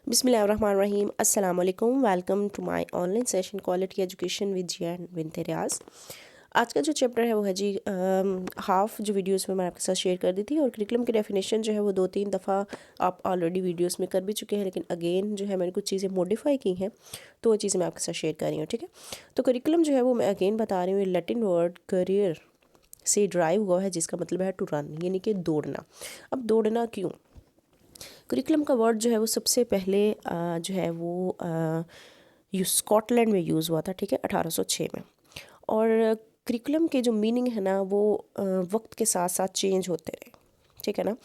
बिस्मिल्लाहिर्रहमानिर्रहीम अस्सलाम वालेकुम। Welcome to my online session quality education with Zian Binte Riaz. आज का जो चैप्टर है वो है जी हाफ जो वीडियोस में मैं आपके साथ शेयर कर दी थी, और करिकुलम की डेफिनेशन जो है वो 2-3 दफ़ा आप ऑलरेडी वीडियोस में कर भी चुके हैं, लेकिन अगेन जो है मैंने कुछ चीज़ें मॉडिफाई की हैं तो वो चीज़ें मैं आपके साथ शेयर कर रही हूँ। ठीक है, तो करिकुलम जो है वो मैं अगेन बता रही हूँ, लैटिन वर्ड करियर से ड्राइव हुआ है, जिसका मतलब है टू रन, यानी कि दौड़ना। अब दौड़ना क्यों? करिकुलम का वर्ड जो है वो सबसे पहले जो है वो स्कॉटलैंड में यूज़ हुआ था। ठीक है, 1806 में। और करिकुलम के जो मीनिंग है ना वो वक्त के साथ साथ चेंज होते रहे। ठीक है ना।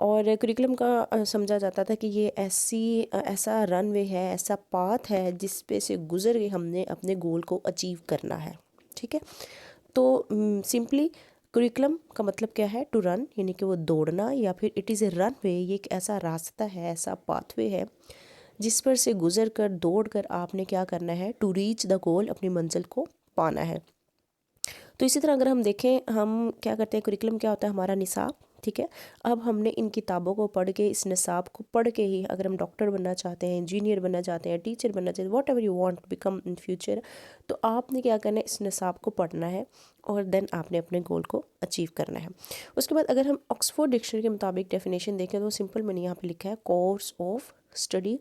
और करिकुलम का समझा जाता था कि ये ऐसा रनवे है, ऐसा पाथ है जिस पे से गुजर के हमने अपने गोल को अचीव करना है। ठीक है, तो सिंपली करिकुलम का मतलब क्या है? टू रन, यानी कि वो दौड़ना, या फिर इट इज़ ए रन वे, ये एक ऐसा रास्ता है, ऐसा पाथवे है जिस पर से गुजर कर दौड़ कर आपने क्या करना है? टू रीच द गोल, अपनी मंजिल को पाना है। तो इसी तरह अगर हम देखें, हम क्या करते हैं, करिकुलम क्या होता है? हमारा निसाब। ठीक है, अब हमने इन किताबों को पढ़ के, इस निसाब को पढ़ के ही अगर हम डॉक्टर बनना चाहते हैं, इंजीनियर बनना चाहते हैं, टीचर बनना चाहते हैं, whatever you want to become in future, तो आपने क्या करना है? इस निसाब को पढ़ना है और देन आपने अपने गोल को अचीव करना है। उसके बाद अगर हम ऑक्सफोर्ड डिक्शनरी के मुताबिक डेफिनेशन देखें तो सिंपल मैंने यहाँ पे लिखा है कोर्स ऑफ स्टडी,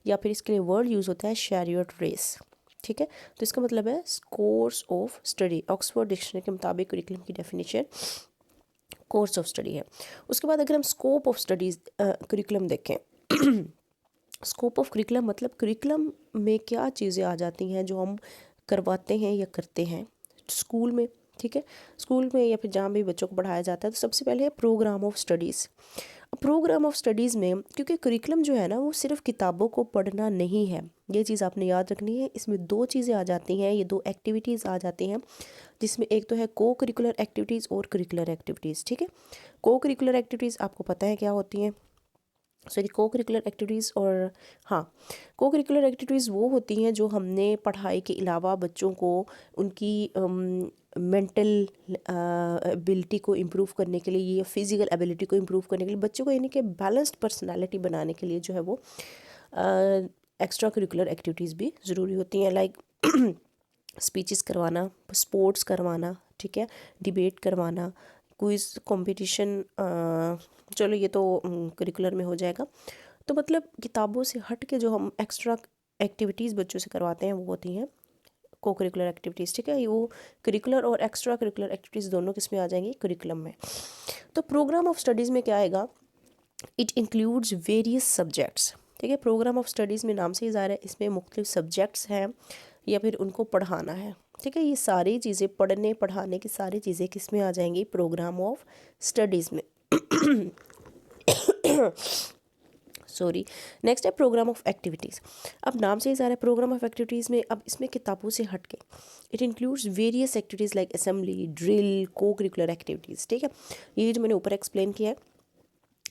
या फिर इसके लिए वर्ड यूज़ होता है चैरियट रेस। ठीक है, तो इसका मतलब है course of study. Oxford dictionary के मुताबिक करिकुलम की डेफिनेशन कोर्स ऑफ स्टडी है। उसके बाद अगर हम स्कोप ऑफ स्टडीज़ करिकुलम देखें स्कोप ऑफ करिकुलम मतलब करिकुलम में क्या चीज़ें आ जाती हैं जो हम करवाते हैं या करते हैं स्कूल में। ठीक है, स्कूल में या फिर जहाँ भी बच्चों को पढ़ाया जाता है, तो सबसे पहले है programme of studies. Programme of studies में, क्योंकि करिकुलम जो है ना वो सिर्फ किताबों को पढ़ना नहीं है, ये चीज़ आपने याद रखनी है। इसमें दो चीज़ें आ जाती हैं, ये दो एक्टिविटीज़ आ जाती हैं, जिसमें एक तो है को करिकुलर एक्टिविटीज़ और करिकुलर एक्टिविटीज़। ठीक है, को करिकुलर एक्टिविटीज़ आपको पता है क्या होती हैं? सॉरी, को करिकुलर एक्टिविटीज़, और हाँ, को करिकुलर एक्टिविटीज़ वो होती हैं जो हमने पढ़ाई के अलावा बच्चों को उनकी मेंटल एबिलिटी को इम्प्रूव करने के लिए, या फिज़िकल एबिलिटी को इम्प्रूव करने के लिए, बच्चों को यानी कि बैलेंस्ड पर्सनालिटी बनाने के लिए जो है वो एक्स्ट्रा करिकुलर एक्टिविटीज़ भी ज़रूरी होती हैं, लाइक स्पीचेस करवाना, स्पोर्ट्स करवाना, ठीक है, डिबेट करवाना, क्विज़ कंपटीशन। चलो ये तो करिकुलर में हो जाएगा। तो मतलब किताबों से हट के जो हम एक्स्ट्रा एक्टिविटीज़ बच्चों से करवाते हैं वो होती हैं को करिकुलर एक्टिविटीज़। ठीक है, ये वो करिकुलर और एक्स्ट्रा करिकुलर एक्टिविटीज़ दोनों किस में आ जाएंगी? करिकुलम में। तो प्रोग्राम ऑफ स्टडीज़ में क्या आएगा? It includes various subjects. ठीक है, प्रोग्राम ऑफ स्टडीज़ में नाम से ही ज़ाहिर है इसमें मुख्तलिफ सब्जेक्ट्स हैं या फिर उनको पढ़ाना है। ठीक है, ये सारी चीज़ें पढ़ने पढ़ाने की सारी चीज़ें किस में आ जाएंगी? प्रोग्राम ऑफ स्टडीज़ में। सॉरी, नेक्स्ट है प्रोग्राम ऑफ एक्टिविटीज़। अब नाम से ही ज़ाहिर है प्रोग्राम ऑफ एक्टिविटीज़ में, अब इसमें किताबों से हट के it includes various activities like assembly, drill, को करिकुलर एक्टिविटीज़। ठीक है, ये जो मैंने ऊपर एक्सप्लेन किया है,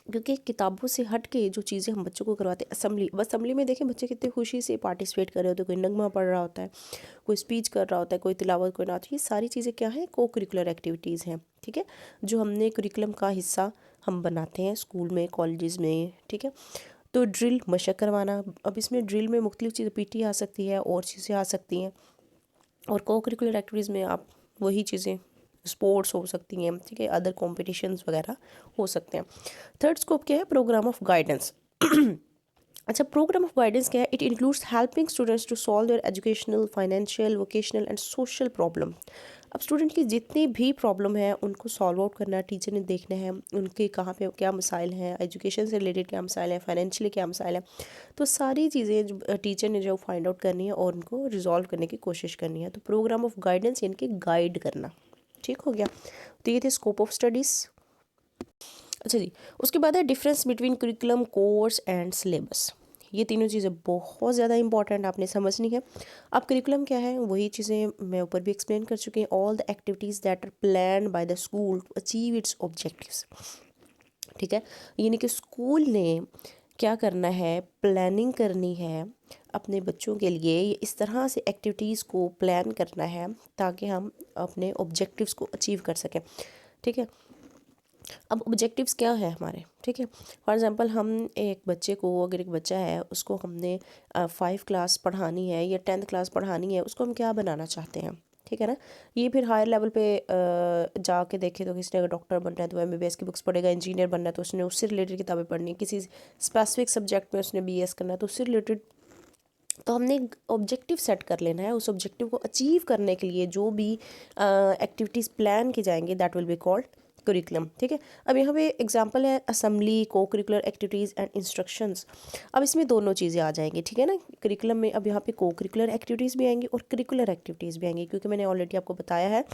क्योंकि किताबों से हट के जो चीज़ें हम बच्चों को करवाते हैं, असेंबली, बस असेंबली में देखें बच्चे कितने खुशी से पार्टिसिपेट कर रहे होते हैं, कोई नगमा पढ़ रहा होता है, कोई स्पीच कर रहा होता है, कोई तिलावत, कोई नात, ये सारी चीज़ें क्या हैं? को करिकुलर एक्टिविटीज़ हैं। ठीक है, जो हमने करिकुलम का हिस्सा हम बनाते हैं स्कूल में, कॉलेजेस में। ठीक है, तो ड्रिल, मशक करवाना। अब इसमें ड्रिल में मुख्तलिफ चीज़ें, पीटी आ सकती है और चीज़ें आ सकती हैं, और को करिकुलर एक्टिविटीज़ में आप वही चीज़ें, स्पोर्ट्स हो सकती हैं, ठीक है, अदर कॉम्पिटिशन्स वगैरह हो सकते हैं। थर्ड स्कोप क्या है? Programme of guidance. अच्छा, प्रोग्राम ऑफ गाइडेंस क्या है? It includes helping students to solve their educational, financial, vocational and social problem. अब स्टूडेंट की जितनी भी प्रॉब्लम है उनको सॉल्व आउट करना है, टीचर ने देखना है उनके कहाँ पे क्या मसाइल हैं, एजुकेशन से रिलेटेड क्या मसाइल हैं, फाइनेंशियली क्या मसाइल हैं, तो सारी चीज़ें जो टीचर ने जो फाइंड आउट करनी है और उनको रिजॉल्व करने की कोशिश करनी है। तो प्रोग्राम ऑफ गाइडेंस यानी कि गाइड करना। ठीक हो गया, तो ये थे स्कोप ऑफ स्टडीज़। अच्छा जी, उसके बाद है difference between curriculum, course and syllabus. ये तीनों चीज़ें बहुत ज़्यादा इंपॉर्टेंट आपने समझनी है। अब करिकुलम क्या है? वही चीज़ें मैं ऊपर भी एक्सप्लेन कर चुकी हूँ। All the activities that are plan by the school to achieve its objectives. ठीक है, यानी कि स्कूल ने क्या करना है? प्लानिंग करनी है अपने बच्चों के लिए, इस तरह से एक्टिविटीज़ को प्लान करना है ताकि हम अपने ऑब्जेक्टिव्स को अचीव कर सकें। ठीक है, अब ऑब्जेक्टिव्स क्या है हमारे, ठीक है। फॉर एग्ज़ाम्पल हम एक बच्चे को, अगर एक बच्चा है उसको हमने 5 क्लास पढ़ानी है या 10th क्लास पढ़ानी है, उसको हम क्या बनाना चाहते हैं, ठीक है ना। ये फिर हायर लेवल पे जाके देखें तो किसी ने अगर डॉक्टर बनना है तो MBBS की बुक्स पढ़ेगा, इंजीनियर बनना है तो उसने उससे रिलेटेड किताबें पढ़नी है, किसी स्पेसिफिक सब्जेक्ट में उसने BS करना है तो उससे रिलेटेड। तो हमने एक ऑब्जेक्टिव सेट कर लेना है, उस ऑब्जेक्टिव को अचीव करने के लिए जो भी एक्टिविटीज़ प्लान की जाएंगी that will be called curriculum, ठीक है। अब यहाँ पे एग्जांपल है असेंबली, को करिकुलर एक्टिविटीज़ एंड इंस्ट्रक्शंस। अब इसमें दोनों चीज़ें आ जाएंगी, ठीक है ना। करिकुलम में अब यहाँ पे को करिकुलर एक्टिविटीज़ भी आएंगी और करिकुलर एक्टिविटीज़ भी आएंगी, क्योंकि मैंने ऑलरेडी आपको बताया है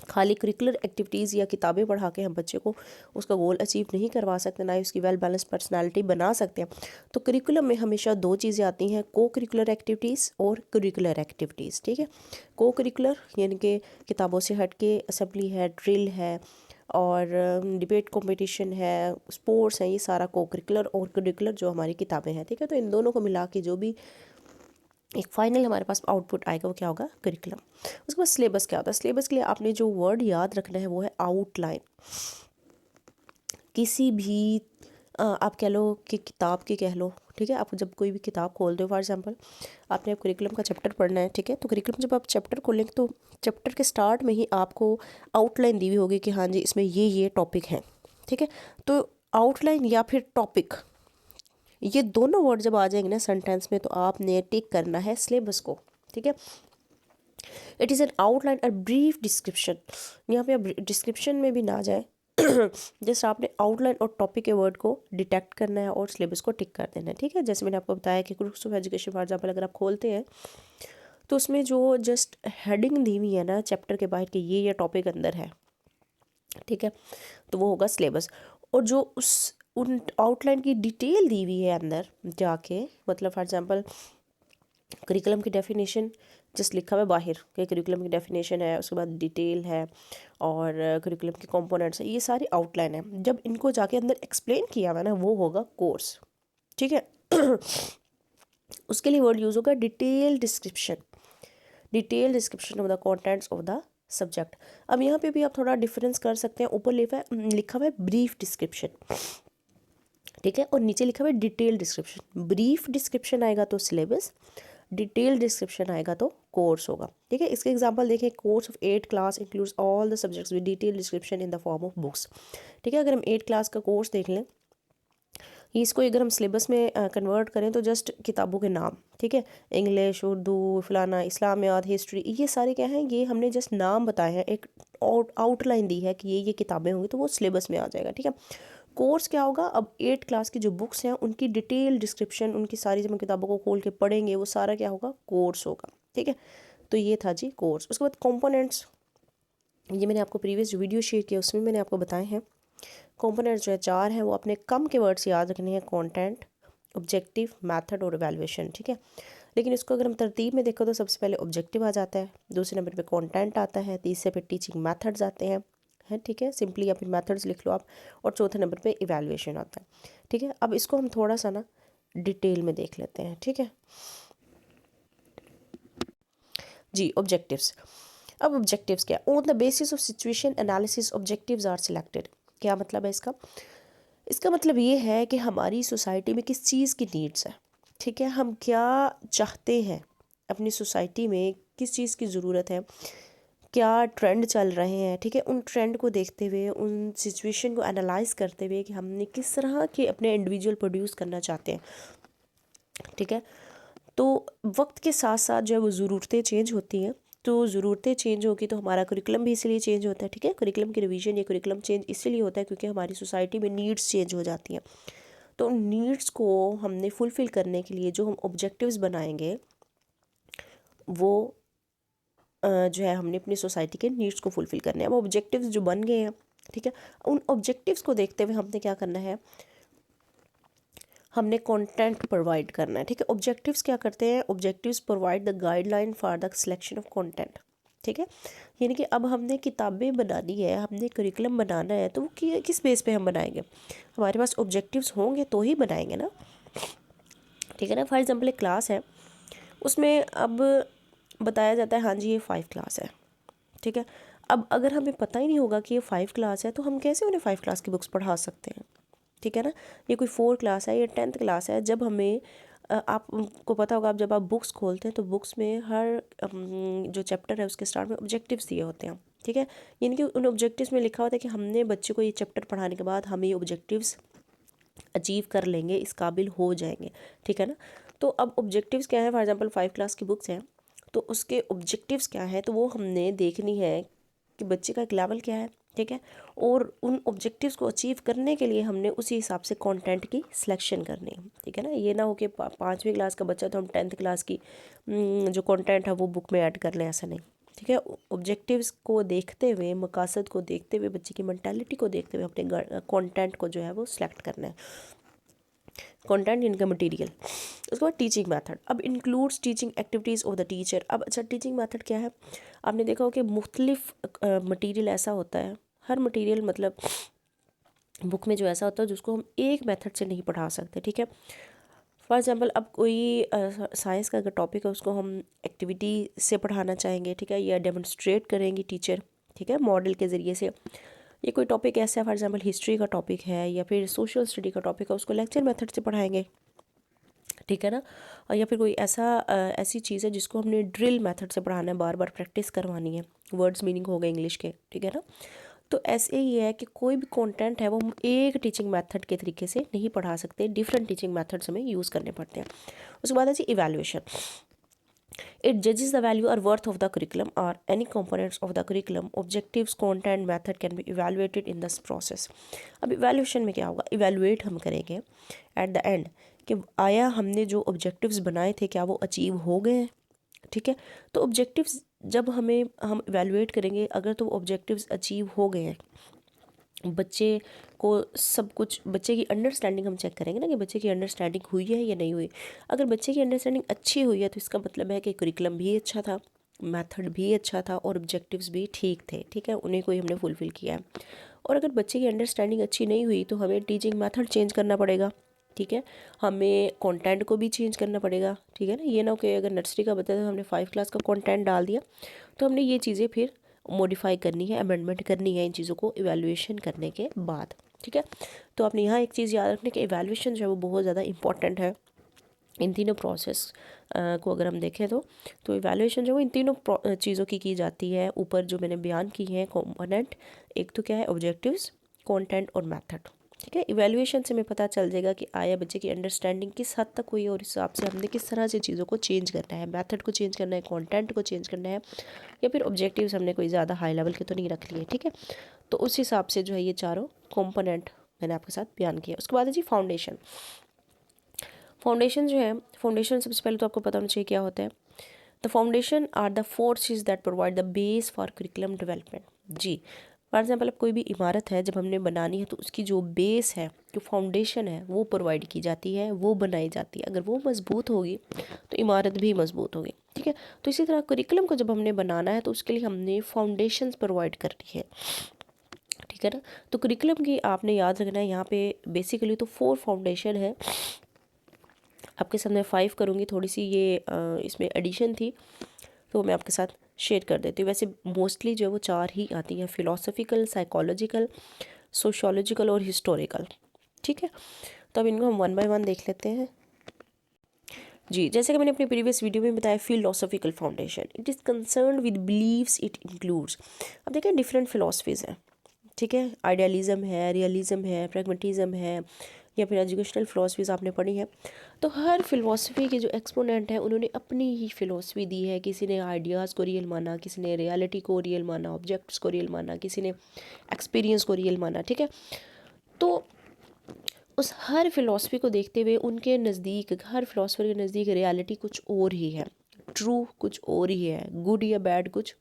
खाली करिकुलर एक्टिविटीज़ या किताबें पढ़ा के हम बच्चे को उसका गोल अचीव नहीं करवा सकते, ना ही उसकी वेल बैलेंस पर्सनालिटी बना सकते हैं। तो करिकुलम में हमेशा दो चीज़ें आती हैं, को करिकुलर एक्टिविटीज़ और करिकुलर एक्टिविटीज़, ठीक है। को करिकुलर यानी कि किताबों से हट के असेंबली है, ड्रिल है और डिबेट कंपटीशन है, स्पोर्ट्स हैं, ये सारा को करिकुलर और करिकुलर जो हमारी किताबें हैं, ठीक है। तो इन दोनों को मिला के जो भी एक फाइनल हमारे पास आउटपुट आएगा वो क्या होगा, करिकुलम। उसके बाद सिलेबस क्या होता है, सिलेबस के लिए आपने जो वर्ड याद रखना है वो है आउटलाइन। किसी भी आप कह लो कि किताब की कह लो, ठीक है। आप जब कोई भी किताब खोलते हो, फॉर एग्जांपल आपने अब करिकुलम का चैप्टर पढ़ना है, ठीक है। तो करिकुलम जब आप चैप्टर खोलेंगे तो चैप्टर के स्टार्ट में ही आपको आउटलाइन दी हुई होगी कि हाँ जी इसमें ये टॉपिक हैं, ठीक है। तो आउटलाइन या फिर टॉपिक, ये दोनों वर्ड जब आ जाएंगे ना सेंटेंस में तो आपने टिक करना है सिलेबस को, ठीक है। इट इज़ एन आउटलाइन और ब्रीफ डिस्क्रिप्शन। यहाँ पे आप डिस्क्रिप्शन में भी ना जाए, जस्ट आपने आउटलाइन और टॉपिक के वर्ड को डिटेक्ट करना है और सिलेबस को टिक कर देना है, ठीक है। जैसे मैंने आपको बताया कि groups of education for example अगर आप खोलते हैं तो उसमें जो जस्ट हेडिंग दी हुई है ना चैप्टर के बाहर कि ये टॉपिक अंदर है, ठीक है, तो वो होगा सिलेबस। और जो उन आउटलाइन की डिटेल दी हुई है अंदर जाके, मतलब फॉर एग्जांपल करिकुलम की डेफिनेशन जस्ट लिखा हुआ है बाहर कि करिकुलम की डेफिनेशन है, उसके बाद डिटेल है और करिकुलम के कंपोनेंट्स है, ये सारी आउटलाइन है। जब इनको जाके अंदर एक्सप्लेन किया हुआ ना वो होगा कोर्स, ठीक है। उसके लिए वर्ड यूज़ होगा detail description, detail description of the contents of the subject. अब यहाँ पे भी आप थोड़ा डिफरेंस कर सकते हैं, ऊपर लिखा हुआ है ब्रीफ डिस्क्रिप्शन, ठीक है, और नीचे लिखा हुआ है डिटेल डिस्क्रिप्शन। ब्रीफ डिस्क्रिप्शन आएगा तो सिलेबस, डिटेल डिस्क्रिप्शन आएगा तो कोर्स होगा, ठीक है। इसके एग्जांपल देखें, course of 8 class includes all the subjects with detail description in the form of books, ठीक है। अगर हम 8 क्लास का कोर्स देख लें, इसको अगर हम सिलेबस में कन्वर्ट करें तो जस्ट किताबों के नाम, ठीक है, इंग्लिश, उर्दू, फलाना, इस्लामियात, हिस्ट्री, ये सारे क्या हैं, ये हमने जस्ट नाम बताए हैं, एक आउटलाइन दी है कि ये किताबें होंगी तो वो सिलेबस में आ जाएगा, ठीक है। कोर्स क्या होगा, अब 8 क्लास की जो बुक्स हैं उनकी डिटेल डिस्क्रिप्शन, उनकी सारी जब हम किताबों को खोल के पढ़ेंगे वो सारा क्या होगा, कोर्स होगा, ठीक है। तो ये था जी कोर्स। उसके बाद कंपोनेंट्स, ये मैंने आपको प्रीवियस जो वीडियो शेयर किया उसमें मैंने आपको बताए हैं। कंपोनेंट्स जो है 4 हैं, वो अपने कम के वर्ड्स याद रखने हैं, कंटेंट, ऑब्जेक्टिव, मेथड और इवैल्यूएशन, ठीक है। लेकिन इसको अगर हम तरतीब में देखो तो सबसे पहले ऑब्जेक्टिव आ जाता है, दूसरे नंबर पे कंटेंट आता है, तीसरे पे टीचिंग मेथड्स आते हैं, ठीक है, सिंपली या फिर मेथड्स लिख लो आप, और चौथे नंबर पे इवैल्यूएशन आता है, ठीक है। अब इसको हम थोड़ा सा ना डिटेल में देख लेते हैं, ठीक है जी। ऑब्जेक्टिव्स, अब ऑब्जेक्टिव्स क्या, on the basis of situation analysis objectives are selected. क्या मतलब है इसका, इसका मतलब ये है कि हमारी सोसाइटी में किस चीज़ की नीड्स है, ठीक है, हम क्या चाहते हैं अपनी सोसाइटी में, किस चीज़ की ज़रूरत है, क्या ट्रेंड चल रहे हैं, ठीक है, उन ट्रेंड को देखते हुए, उन सिचुएशन को एनालाइज करते हुए कि हमने किस तरह के अपने इंडिविजुअल प्रोड्यूस करना चाहते हैं, ठीक है। तो वक्त के साथ साथ जो है वो ज़रूरतें चेंज होती हैं, तो ज़रूरतें चेंज होगी तो हमारा करिकुलम भी इसीलिए चेंज होता है, ठीक है। करिकुलम की रिवीजन या करिकुलम चेंज इसीलिए होता है क्योंकि हमारी सोसाइटी में नीड्स चेंज हो जाती हैं। तो उन नीड्स को हमने फुलफ़िल करने के लिए जो हम ऑब्जेक्टिव्स बनाएंगे वो जो है हमने अपनी सोसाइटी के नीड्स को फुलफ़िल करने हैं। अब ऑब्जेक्टिव्स जो बन गए हैं, ठीक है, उन ऑब्जेक्टिव्स को देखते हुए हमने क्या करना है, हमने कंटेंट प्रोवाइड करना है, ठीक है। ऑब्जेक्टिव्स क्या करते हैं, objectives provide the guideline for the selection of content, ठीक है। यानी कि अब हमने किताबें बनानी है, हमने करिकुलम बनाना है, तो वो किस बेस पे हम बनाएंगे, हमारे पास ऑब्जेक्टिव्स होंगे तो ही बनाएंगे ना, ठीक है ना। फॉर एग्जांपल एक क्लास है, उसमें अब बताया जाता है हाँ जी ये 5 क्लास है, ठीक है। अब अगर हमें पता ही नहीं होगा कि ये 5 क्लास है तो हम कैसे उन्हें 5 क्लास की बुक्स पढ़ा सकते हैं, ठीक है ना। ये कोई 4 क्लास है या 10th क्लास है, जब हमें आपको पता होगा, आप जब आप बुक्स खोलते हैं तो बुक्स में हर जो चैप्टर है उसके स्टार्ट में ऑब्जेक्टिव्स दिए होते हैं, ठीक है। यानी कि उन ऑब्जेक्टिव्स में लिखा होता है कि हमने बच्चे को ये चैप्टर पढ़ाने के बाद हम ये ऑब्जेक्टिव्स अचीव कर लेंगे, इस काबिल हो जाएंगे, ठीक है ना। तो अब ऑब्जेक्टिव्स क्या है, फॉर एग्जांपल 5 क्लास की बुक्स हैं तो उसके ऑब्जेक्टिव्स क्या है, तो वो हमने देखनी है कि बच्चे का एक लेवल क्या है, ठीक है। और उन ऑब्जेक्टिव्स को अचीव करने के लिए हमने उसी हिसाब से कंटेंट की सिलेक्शन करनी है, ठीक है ना। ये ना हो कि 5वीं क्लास का बच्चा तो हम 10th क्लास की जो कंटेंट है वो बुक में ऐड कर लें, ऐसा नहीं, ठीक है। ऑब्जेक्टिव्स को देखते हुए, मकासद को देखते हुए, बच्चे की मेंटालिटी को देखते हुए अपने कंटेंट को जो है वो सिलेक्ट करना है, कंटेंट इनका मटेरियल। उसके बाद टीचिंग मेथड, अब includes teaching activities of the teacher. अब अच्छा, टीचिंग मेथड क्या है, आपने देखा हो कि मुख्तलिफ मटेरियल ऐसा होता है, हर मटेरियल मतलब बुक में जो ऐसा होता है जिसको हम एक मेथड से नहीं पढ़ा सकते, ठीक है। फॉर एग्जांपल अब कोई साइंस का अगर टॉपिक है उसको हम एक्टिविटी से पढ़ाना चाहेंगे, ठीक है, या डेमोन्स्ट्रेट करेंगे टीचर, ठीक है, मॉडल के ज़रिए से। ये कोई टॉपिक ऐसा है, फॉर एग्जांपल हिस्ट्री का टॉपिक है या फिर सोशल स्टडी का टॉपिक है, उसको लेक्चर मेथड से पढ़ाएंगे, ठीक है ना। और या फिर कोई ऐसी चीज़ है जिसको हमने ड्रिल मेथड से पढ़ाना है, बार बार प्रैक्टिस करवानी है, वर्ड्स मीनिंग हो गए इंग्लिश के, ठीक है ना। तो ऐसे ही है कि कोई भी कंटेंट है वो हम एक टीचिंग मेथड के तरीके से नहीं पढ़ा सकते, डिफरेंट टीचिंग मेथड्स हमें यूज़ करने पड़ते हैं। उसके बाद है जी evaluation. It judges the value or worth of the curriculum or any components of the curriculum. Objectives, content, method can be evaluated in this process. अब evaluation में क्या होगा, evaluate हम करेंगे at the end कि आया हमने जो objectives बनाए थे क्या वो अचीव हो गए हैं, ठीक है। तो objectives जब हम evaluate करेंगे, अगर तो objectives अचीव हो गए हैं, बच्चे को सब कुछ, बच्चे की अंडरस्टैंडिंग हम चेक करेंगे ना कि बच्चे की अंडरस्टैंडिंग हुई है या नहीं हुई। अगर बच्चे की अंडरस्टैंडिंग अच्छी हुई है तो इसका मतलब है कि करिकुलम भी अच्छा था, मेथड भी अच्छा था और ऑब्जेक्टिव्स भी ठीक थे, ठीक है, उन्हें कोई हमने फुलफ़िल किया है। और अगर बच्चे की अंडरस्टैंडिंग अच्छी नहीं हुई तो हमें टीचिंग मेथड चेंज करना पड़ेगा, ठीक है, हमें कंटेंट को भी चेंज करना पड़ेगा, ठीक है ना। ये ना हो कि अगर नर्सरी का बच्चा था हमने 5 क्लास का कंटेंट डाल दिया, तो हमने ये चीज़ें फिर मॉडिफाई करनी है, अमेंडमेंट करनी है इन चीज़ों को इवैल्यूएशन करने के बाद, ठीक है। तो आपने यहाँ एक चीज़ याद रखनी कि इवैल्यूएशन जो है वो बहुत ज़्यादा इंपॉर्टेंट है इन तीनों प्रोसेस को अगर हम देखें तो इवैल्यूएशन जो है इन तीनों चीज़ों की जाती है, ऊपर जो मैंने बयान की है कंपोनेंट, एक तो क्या है ऑब्जेक्टिव्स, कंटेंट और मेथड, ठीक है। इवैल्यूएशन से हमें पता चल जाएगा कि आया बच्चे की अंडरस्टैंडिंग किस हद तक हुई और इस हिसाब से हमने किस तरह से चीज़ों को चेंज करना है, मेथड को चेंज करना है, कंटेंट को चेंज करना है, या फिर ऑब्जेक्टिव्स हमने कोई ज़्यादा हाई लेवल के तो नहीं रख लिए, ठीक है। तो उस हिसाब से जो है ये चारों कंपोनेंट मैंने आपके साथ बयान किया। उसके बाद है जी फाउंडेशन। फाउंडेशन जो है, फाउंडेशन सबसे पहले तो आपको पता होना चाहिए क्या होता है। The foundation are the forces that provide the base for curriculum development. जी, फॉर एग्जाम्पल अब कोई भी इमारत है जब हमने बनानी है तो उसकी जो बेस है, जो फाउंडेशन है वो प्रोवाइड की जाती है, वो बनाई जाती है। अगर वो मजबूत होगी तो इमारत भी मजबूत होगी, ठीक है। तो इसी तरह करिकुलम को जब हमने बनाना है तो उसके लिए हमने फाउंडेशन प्रोवाइड करनी है, ठीक है ना। तो करिकुलम की आपने याद रखना है यहाँ पे बेसिकली तो 4 फाउंडेशन है, आपके सामने 5 करूँगी, थोड़ी सी ये इसमें एडिशन थी तो मैं आपके साथ शेयर कर देती हूँ। वैसे मोस्टली जो है वो 4 ही आती हैं, फिलोसफिकल, साइकोलॉजिकल, सोशियोलॉजिकल और हिस्टोरिकल, ठीक है। तो अब इनको हम 1 बाय 1 देख लेते हैं। जी, जैसे कि मैंने अपनी प्रीवियस वीडियो में बताया, philosophical foundation, it is concern with beliefs, it includes. अब देखें डिफरेंट फिलोसफीज़ हैं, ठीक है, आइडियलिज़म है, रियलिज़म है, प्रैग्मेटिज़म है, या फिर एजुकेशनल फ़िलासफ़ीज़ आपने पढ़ी है। तो हर फ़िलासफ़ी के जो एक्सपोनेंट हैं उन्होंने अपनी ही फ़िलासफ़ी दी है। किसी ने आइडियाज़ को रियल माना, किसी ने रियलिटी को रियल माना, ऑब्जेक्ट्स को रियल माना, किसी ने एक्सपीरियंस को रियल माना, ठीक है। तो उस हर फ़िलासफ़ी को देखते हुए उनके नज़दीक, हर फ़िलासफ़र के नज़दीक रियलिटी कुछ और ही है, ट्रू कुछ और ही है, गुड या बैड कुछ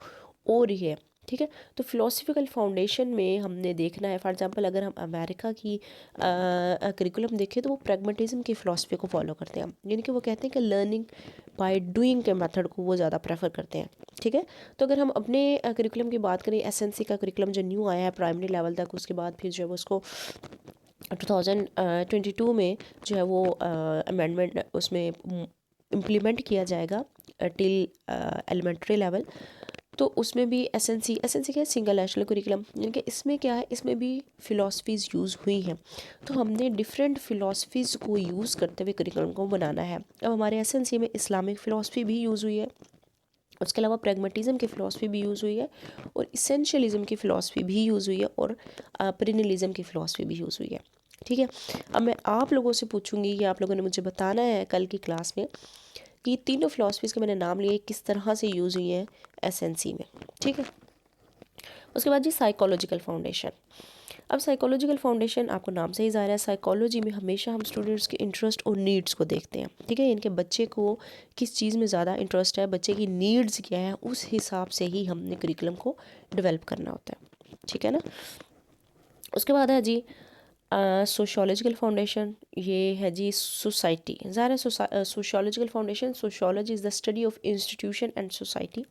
और ही है, ठीक है। तो फ़िलासफ़िकल फाउंडेशन में हमने देखना है, फॉर एग्जांपल अगर हम अमेरिका की करिकुलम देखें तो वो प्रैग्मेटिज़म की फ़िलासफ़ी को फॉलो करते हैं, यानी कि वो कहते हैं कि लर्निंग बाय डूइंग के मेथड को वो ज़्यादा प्रेफर करते हैं, ठीक है। तो अगर हम अपने करिकुलम की बात करें, एसएनसी का करिकुलम जो न्यू आया है प्राइमरी लेवल तक, उसके बाद फिर जो है वो उसको 2022 में जो है वो अमेंडमेंट उसमें इम्प्लीमेंट किया जाएगा टिल एलिमेंट्री लेवल। तो उसमें भी एसएनसी क्या है, सिंगल नेशनल करिकुलम, यानी कि इसमें क्या है, इसमें भी फ़िलासफ़ीज़ यूज़ हुई हैं। तो हमने डिफरेंट फ़िलासफ़ीज़ को यूज़ करते हुए करिकुलम को बनाना है। अब हमारे एसएनसी में इस्लामिक फ़िलासफ़ी भी यूज़ हुई है, उसके अलावा प्रैग्मेटिज़म की फ़िलासफ़ी भी यूज़ हुई है, और इसेंशियलिज़म की फ़िलासफ़ी भी यूज़ हुई है, और पेरिनियलिज़म की फ़िलासफ़ी भी यूज़ हुई है। ठीक है, अब मैं आप लोगों से पूछूंगी कि आप लोगों ने मुझे बताना है कल की क्लास में कि ये तीनों फ़िलासफ़ीज़ के मैंने नाम लिए किस तरह से यूज़ हुई हैं एसएनसी में। ठीक है, उसके बाद जी साइकोलॉजिकल फाउंडेशन। अब साइकोलॉजिकल फाउंडेशन आपको नाम से ही ज़ाहिर है, साइकोलॉजी में हमेशा हम स्टूडेंट्स के इंटरेस्ट और नीड्स को देखते हैं। ठीक है, इनके बच्चे को किस चीज़ में ज़्यादा इंटरेस्ट है, बच्चे की नीड्स क्या है, उस हिसाब से ही हमने करिकुलम को डेवलप करना होता है। ठीक है ना, उसके बाद है जी सोशोलॉजिकल फाउंडेशन, ये है जी सोसाइटी। ज़ाहिर है sociological foundation, sociology is the study of institution and society,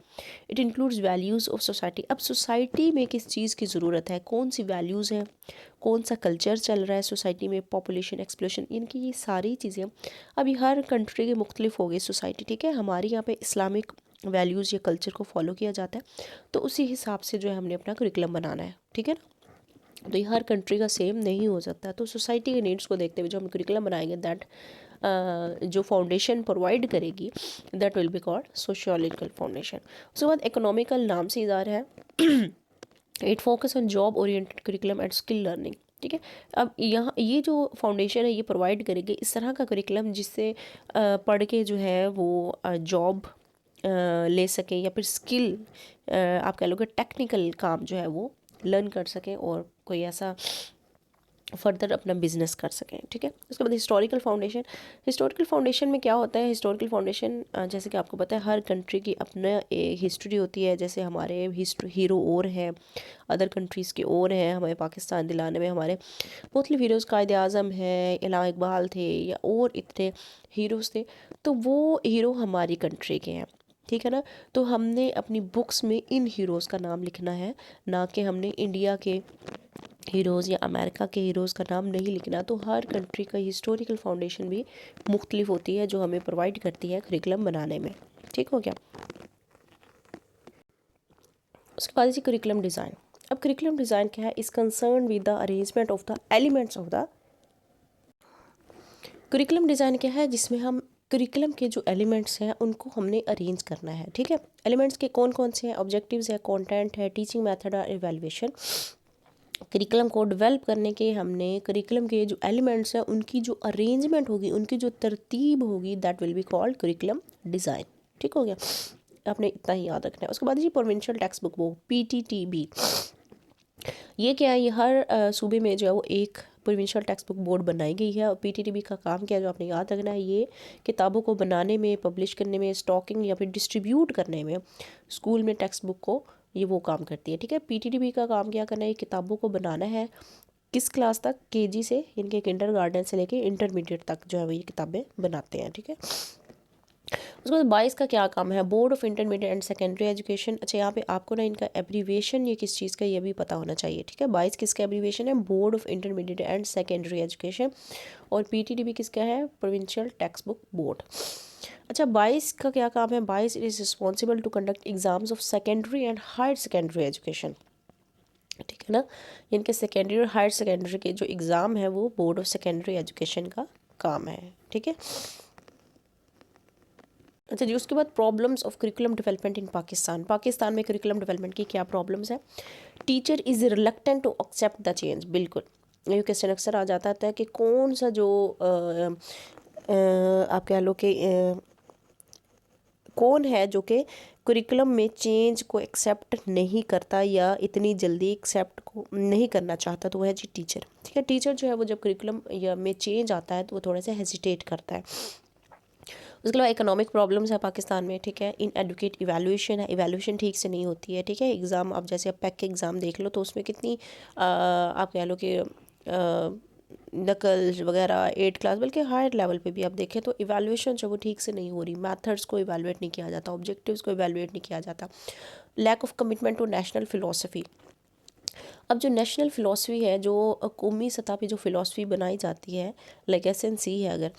it includes values of society. अब सोसाइटी में किस चीज़ की ज़रूरत है, कौन सी वैल्यूज़ हैं, कौन सा कल्चर चल रहा है सोसाइटी में, पॉपुलेशन एक्सप्लोशन, इनकी ये सारी चीज़ें अभी हर कंट्री के मुख्तलिफ हो गई सोसाइटी। ठीक है, हमारे यहाँ पे इस्लामिक वैल्यूज़ या कल्चर को फॉलो किया जाता है, तो उसी हिसाब से जो है हमने अपना करिकुलम बनाना है। ठीक है ना, तो ये हर कंट्री का सेम नहीं हो सकता, तो सोसाइटी के नीड्स को देखते हुए जो हम करिकुलम बनाएंगे दैट जो फाउंडेशन प्रोवाइड करेगी that will be called sociological foundation. उसके बाद इकोनॉमिकल नाम से इज़ार है, it focus on job oriented curriculum and skill learning. ठीक है, अब यहाँ ये जो फाउंडेशन है ये प्रोवाइड करेगी इस तरह का करिकुलम जिससे पढ़ के जो है वो जॉब ले सकें, या फिर स्किल आप कह लो कि टेक्निकल काम जो है वो लर्न कर सकें और कोई ऐसा फर्दर अपना बिजनेस कर सकें। ठीक है, उसके बाद हिस्टोरिकल फाउंडेशन। हिस्टोरिकल फाउंडेशन में क्या होता है, हिस्टोरिकल फाउंडेशन जैसे कि आपको पता है हर कंट्री की अपना एक हिस्ट्री होती है। जैसे हमारे हीरो और हैं, अदर कंट्रीज़ के और हैं, हमारे पाकिस्तान दिलाने में हमारे मुख्तलिफ हीरोज़, कायद आज़म है, इलामा इकबाल थे, या और इतने हीरोज़ थे, तो वो हीरो हमारी कंट्री के हैं। ठीक है ना, तो हमने अपनी बुक्स में इन हीरोज़ का नाम लिखना है, ना कि हमने इंडिया के हीरोज़ या अमेरिका के हीरोज़ का नाम नहीं लिखना। तो हर कंट्री का हिस्टोरिकल फाउंडेशन भी मुख्तलिफ होती है जो हमें प्रोवाइड करती है करिकुलम बनाने में। ठीक हो गया, उसके बाद इसी करिकुलम डिज़ाइन। अब करिकुलम डिज़ाइन क्या है, is concern with the arrangement of the elements of the curriculum design क्या है, जिसमें हम करिकुलम के जो एलिमेंट्स हैं उनको हमने अरेंज करना है। ठीक है, एलिमेंट्स के कौन कौन से हैं, ऑब्जेक्टिव्स है, कंटेंट है, टीचिंग मेथड और इवैल्यूएशन। करिकुलम को डेवलप करने के हमने करिकुलम के जो एलिमेंट्स हैं उनकी जो अरेंजमेंट होगी, उनकी जो तरतीब होगी that will be called curriculum design. ठीक हो गया, आपने इतना ही याद रखना है। उसके बाद जी प्रोविंशियल टेक्स्ट बुक, वो PTTB, ये क्या है, ये हर सूबे में जो है वो एक प्रोविंशियल टेक्स्ट बुक बोर्ड बनाई गई है। और PTTB का काम क्या है जो आपने याद रखना है, ये किताबों को बनाने में, पब्लिश करने में, स्टॉकिंग या फिर डिस्ट्रीब्यूट करने में, स्कूल में टेक्स्ट बुक को ये वो काम करती है। ठीक है, PTTB का काम क्या करना है, ये किताबों को बनाना है। किस क्लास तक, KG से, इनके किंडरगार्टन से लेके इंटरमीडिएट तक जो है वो ये किताबें बनाते हैं। ठीक है, उसके बाद 22 का क्या काम है, board of intermediate and secondary education. अच्छा, यहाँ पे आपको ना इनका एब्रीवेशन ये किस चीज़ का ये भी पता होना चाहिए। ठीक है, 22 किसका एब्रीवेशन है, board of intermediate and secondary education, और PTTB किसका है, प्रोविंशियल टेक्स्ट बुक बोर्ड। अच्छा, 22 का क्या काम है, 22 is responsible to conduct exams of secondary and higher secondary education. ठीक है ना, इनके सेकेंडरी और हायर सेकेंडरी के जो एग्ज़ाम है वो बोर्ड ऑफ सेकेंडरी एजुकेशन का काम है। ठीक है, अच्छा जी, उसके बाद problems of curriculum development in Pakistan. Pakistan में करिकुलम डेवलपमेंट की क्या प्रॉब्लम्स है, teacher is reluctant to accept the change. बिल्कुल, ये क्वेश्चन अक्सर आ जाता है कि कौन सा जो आप कह लो कि कौन है जो कि करिकुलम में चेंज को एक्सेप्ट नहीं करता या इतनी जल्दी एक्सेप्ट को नहीं करना चाहता, तो वह है जी टीचर। ठीक है, टीचर जो है वो जब करिकुलम या में चेंज आता है तो वो थोड़ा सा हेजिटेट करता है। उसके अलावा इकोनॉमिक प्रॉब्लम्स है पाकिस्तान में। ठीक है, इन एडुकेट इवैल्यूएशन है, इवैल्यूएशन ठीक से नहीं होती है। ठीक है, एग्ज़ाम अब जैसे अब पैक के एग्ज़ाम देख लो तो उसमें कितनी आप कह लो कि नकल वगैरह 8 क्लास बल्कि हायर लेवल पे भी आप देखें तो इवैल्यूएशन जो वो ठीक से नहीं हो रही, मेथड्स को इवैल्यूएट नहीं किया जाता, ऑब्जेक्टिव्स को इवैल्यूएट नहीं किया जाता, lack of commitment to national philosophy. अब जो नेशनल फ़िलासफ़ी है, जो कौमी सतह पे जो फ़िलासफ़ी बनाई जाती है, लाइक SNC है अगर,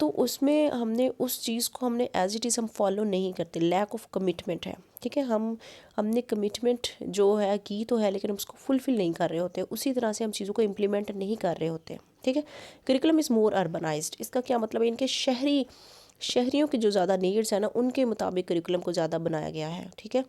तो उसमें हमने उस चीज़ को हमने एज इट इज़ हम फॉलो नहीं करते, लैक ऑफ कमिटमेंट है, ठीक है। हमने कमिटमेंट जो है की तो है, लेकिन हम उसको फुलफ़िल नहीं कर रहे होते, उसी तरह से हम चीज़ों को इम्प्लीमेंट नहीं कर रहे होते, ठीक है। करिकुलम इज़ मोर अर्बनाइज्ड, इसका क्या मतलब है, इनके शहरियों की जो ज़्यादा नीड्स है ना, उनके मुताबिक करिकुलम को ज़्यादा बनाया गया है, ठीक है।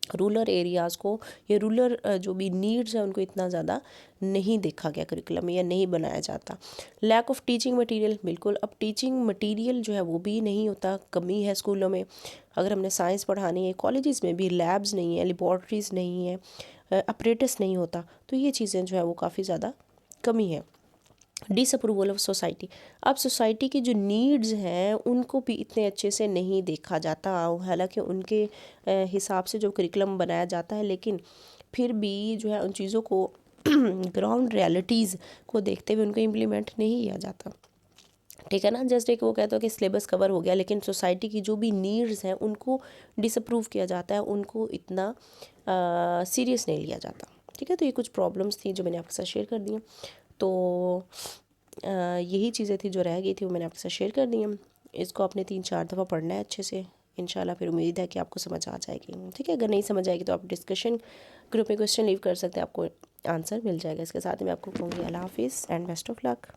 रूरल एरियाज़ को या रूरल जो भी नीड्स हैं उनको इतना ज़्यादा नहीं देखा गया करिकुलम में, या नहीं बनाया जाता। लैक ऑफ टीचिंग मटेरियल, बिल्कुल, अब टीचिंग मटेरियल जो है वो भी नहीं होता, कमी है स्कूलों में। अगर हमने साइंस पढ़ानी है, कॉलेजेस में भी लैब्स नहीं है, लेबॉर्ट्रीज़ नहीं है, अपरेटस नहीं होता, तो ये चीज़ें जो है वो काफ़ी ज़्यादा कमी है। डिसअप्रूवल ऑफ सोसाइटी, अब सोसाइटी की जो नीड्स हैं उनको भी इतने अच्छे से नहीं देखा जाता, हालांकि उनके हिसाब से जो करिकुलम बनाया जाता है, लेकिन फिर भी जो है उन चीज़ों को ग्राउंड रियलिटीज़ को देखते हुए उनको इम्प्लीमेंट नहीं किया जाता, ठीक है ना। जस्ट एक वो कहते हो कि सिलेबस कवर हो गया, लेकिन सोसाइटी की जो भी नीड्स हैं उनको डिसअप्रूव किया जाता है, उनको इतना सीरियस नहीं लिया जाता, ठीक है। तो ये कुछ प्रॉब्लम्स थी जो मैंने आपके साथ शेयर कर दी हैं। तो यही चीज़ें थी जो रह गई थी, वो मैंने आपके साथ शेयर कर दी हैं। इसको आपने 3-4 दफ़ा पढ़ना है अच्छे से, इंशाल्लाह फिर उम्मीद है कि आपको समझ आ जाएगी, ठीक है। अगर नहीं समझ आएगी तो आप डिस्कशन ग्रुप में क्वेश्चन लीव कर सकते हैं, आपको आंसर मिल जाएगा। इसके साथ ही मैं आपको कहूँगी अल्लाह हाफिज़ एंड बेस्ट ऑफ लक।